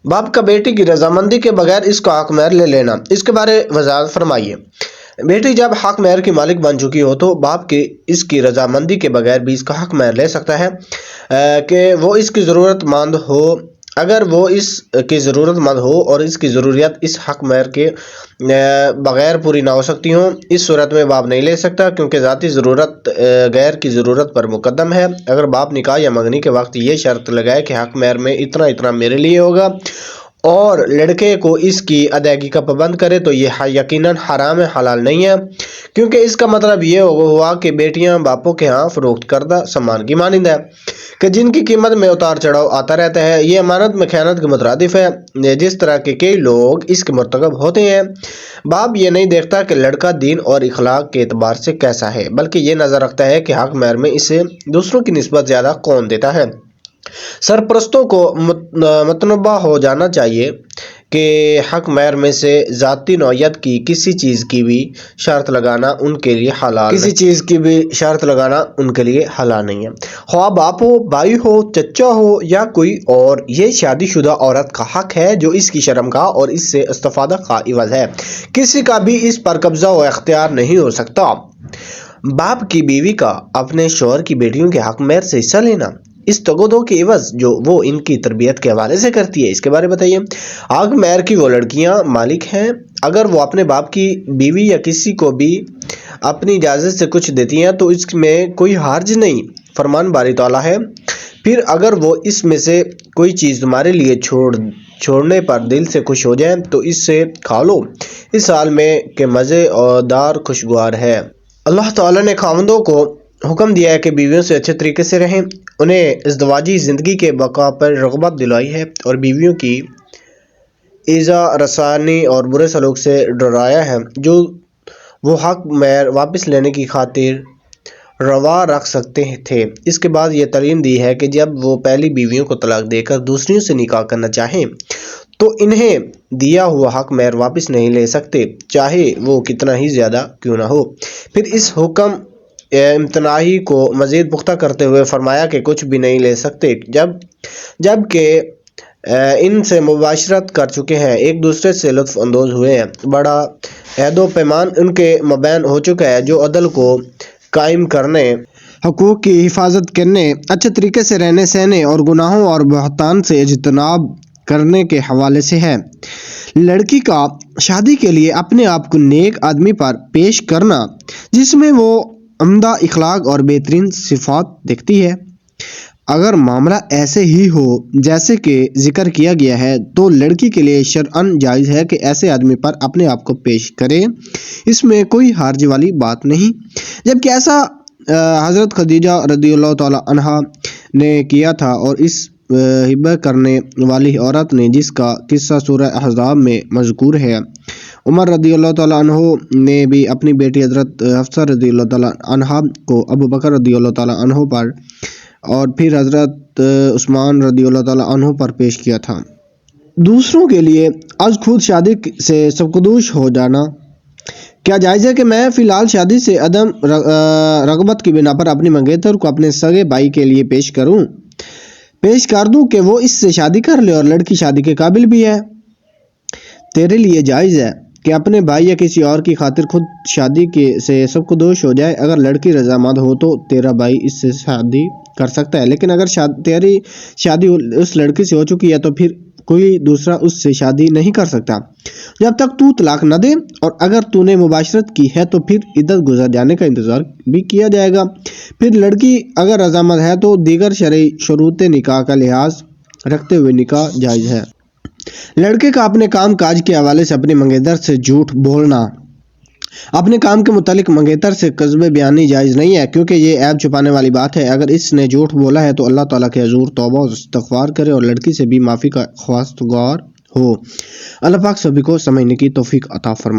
باپ کا بیٹی کی رضامندی کے بغیر اس کا حق مہر لے لینا، اس کے بارے وضاحت فرمائیے۔ بیٹی جب حق مہر کی مالک بن چکی ہو تو باپ کی اس کی رضامندی کے بغیر بھی اس کا حق مہر لے سکتا ہے کہ وہ اس کی ضرورت مند ہو۔ اگر وہ اس کی ضرورت مند ہو اور اس کی ضروریات اس حق مہر کے بغیر پوری نہ ہو سکتی ہوں، اس صورت میں باپ نہیں لے سکتا، کیونکہ ذاتی ضرورت غیر کی ضرورت پر مقدم ہے۔ اگر باپ نکاح یا منگنی کے وقت یہ شرط لگائے کہ حق مہر میں اتنا اتنا میرے لیے ہوگا اور لڑکے کو اس کی ادائیگی کا پابند کرے تو یہ یقیناً حرام ہے، حلال نہیں ہے، کیونکہ اس کا مطلب یہ ہوا کہ بیٹیاں باپوں کے ہاں فروخت کردہ سامان کی مانند ہے کہ جن کی قیمت میں اتار چڑھاؤ آتا رہتا ہے۔ یہ امانت میں خیانت کے مترادف ہے، جس طرح کے کئی لوگ اس کے مرتکب ہوتے ہیں۔ باپ یہ نہیں دیکھتا کہ لڑکا دین اور اخلاق کے اعتبار سے کیسا ہے، بلکہ یہ نظر رکھتا ہے کہ حق مہر میں اسے دوسروں کی نسبت زیادہ کون دیتا ہے۔ سرپرستوں کو متنبہ ہو جانا چاہیے کہ حق مہر میں سے ذاتی نوعیت کی کسی چیز کی بھی شرط لگانا ان کے لیے حلال نہیں ہے، خواہ باپ ہو، بھائی ہو، چچا ہو یا کوئی اور۔ یہ شادی شدہ عورت کا حق ہے جو اس کی شرمگاہ اور اس سے استفادہ کا عوض ہے، کسی کا بھی اس پر قبضہ و اختیار نہیں ہو سکتا۔ باپ کی بیوی کا اپنے شوہر کی بیٹیوں کے حق مہر سے حصہ لینا، اس تگودو کے عوض جو وہ ان کی تربیت کے حوالے سے کرتی ہے، اس کے بارے میں بتائیے۔ حق مہر کی وہ لڑکیاں مالک ہیں اگر وہ اپنے باپ کی بیوی یا کسی کو بھی اپنی اجازت سے کچھ دیتی ہیں تو اس میں کوئی حرج نہیں، فرمان باری تعالیٰ ہے۔ پھر اگر وہ اس میں سے کوئی چیز تمہارے لیے چھوڑنے پر دل سے خوش ہو جائے تو اس سے کھا لو، اس حال میں کہ مزے دار خوشگوار ہے۔ اللہ تعالیٰ نے خاوندوں کو حکم دیا ہے کہ بیویوں سے اچھے طریقے سے رہیں، انہیں ازدواجی زندگی کے بقا پر رغبت دلائی ہے اور بیویوں کی ایذا رسانی اور برے سلوک سے ڈرایا ہے جو وہ حق مہر واپس لینے کی خاطر روا رکھ سکتے تھے۔ اس کے بعد یہ تعلیم دی ہے کہ جب وہ پہلی بیویوں کو طلاق دے کر دوسریوں سے نکاح کرنا چاہیں تو انہیں دیا ہوا حق مہر واپس نہیں لے سکتے، چاہے وہ کتنا ہی زیادہ کیوں نہ ہو۔ پھر اس حکم امتناعی کو مزید پختہ کرتے ہوئے فرمایا کہ کچھ بھی نہیں لے سکتے جب کہ ان سے مباشرت کر چکے ہیں، ایک دوسرے سے لطف اندوز ہوئے ہیں، بڑا عہد و پیمان ان کے مابین ہو چکا ہے جو عدل کو قائم کرنے، حقوق کی حفاظت کرنے، اچھے طریقے سے رہنے سہنے اور گناہوں اور بہتان سے اجتناب کرنے کے حوالے سے ہے۔ لڑکی کا شادی کے لیے اپنے آپ کو نیک آدمی پر پیش کرنا جس میں وہ عمدہ اخلاق اور بہترین صفات دیکھتی ہے۔ اگر معاملہ ایسے ہی ہو جیسے کہ ذکر کیا گیا ہے تو لڑکی کے لیے شرعاً جائز ہے کہ ایسے آدمی پر اپنے آپ کو پیش کرے، اس میں کوئی حرج والی بات نہیں، جبکہ ایسا حضرت خدیجہ رضی اللہ تعالیٰ عنہا نے کیا تھا اور اس ہبہ کرنے والی عورت نے جس کا قصہ سورہ احزاب میں مذکور ہے۔ عمر رضی اللہ تعالیٰ عنہ نے بھی اپنی بیٹی حضرت حفصہ رضی اللہ تعالیٰ عنہا کو ابو بکر رضی اللہ تعالیٰ عنہ پر اور پھر حضرت عثمان رضی اللہ تعالیٰ عنہ پر پیش کیا تھا۔ دوسروں کے لیے از خود شادی سے سبکدوش ہو جانا کیا جائز ہے کہ میں فی الحال شادی سے عدم رغبت کی بنا پر اپنی منگیتر کو اپنے سگے بھائی کے لیے پیش کر دوں کہ وہ اس سے شادی کر لے اور لڑکی شادی کے قابل بھی ہے؟ تیرے لیے جائز ہے کہ اپنے بھائی یا کسی اور کی خاطر خود شادی سے سبکدوش ہو جائے۔ اگر لڑکی رضامند ہو تو تیرا بھائی اس سے شادی کر سکتا ہے، لیکن اگر تیری شادی اس لڑکی سے ہو چکی ہے تو پھر کوئی دوسرا اس سے شادی نہیں کر سکتا جب تک تو طلاق نہ دے، اور اگر تو نے مباشرت کی ہے تو پھر عدت گزر جانے کا انتظار بھی کیا جائے گا۔ پھر لڑکی اگر رضامند ہے تو دیگر شرعی شروط نکاح کا لحاظ رکھتے ہوئے نکاح جائز ہے۔ لڑکے کا اپنے کام کاج کے حوالے سے اپنی منگیتر سے جھوٹ بولنا، اپنے کام کے متعلق منگیتر سے کذب بیانی جائز نہیں ہے، کیونکہ یہ عیب چھپانے والی بات ہے۔ اگر اس نے جھوٹ بولا ہے تو اللہ تعالیٰ کے حضور توبہ و استغفار کرے اور لڑکی سے بھی معافی کا خواستگار ہو۔ اللہ پاک سبھی کو سمجھنے کی توفیق عطا فرمائے۔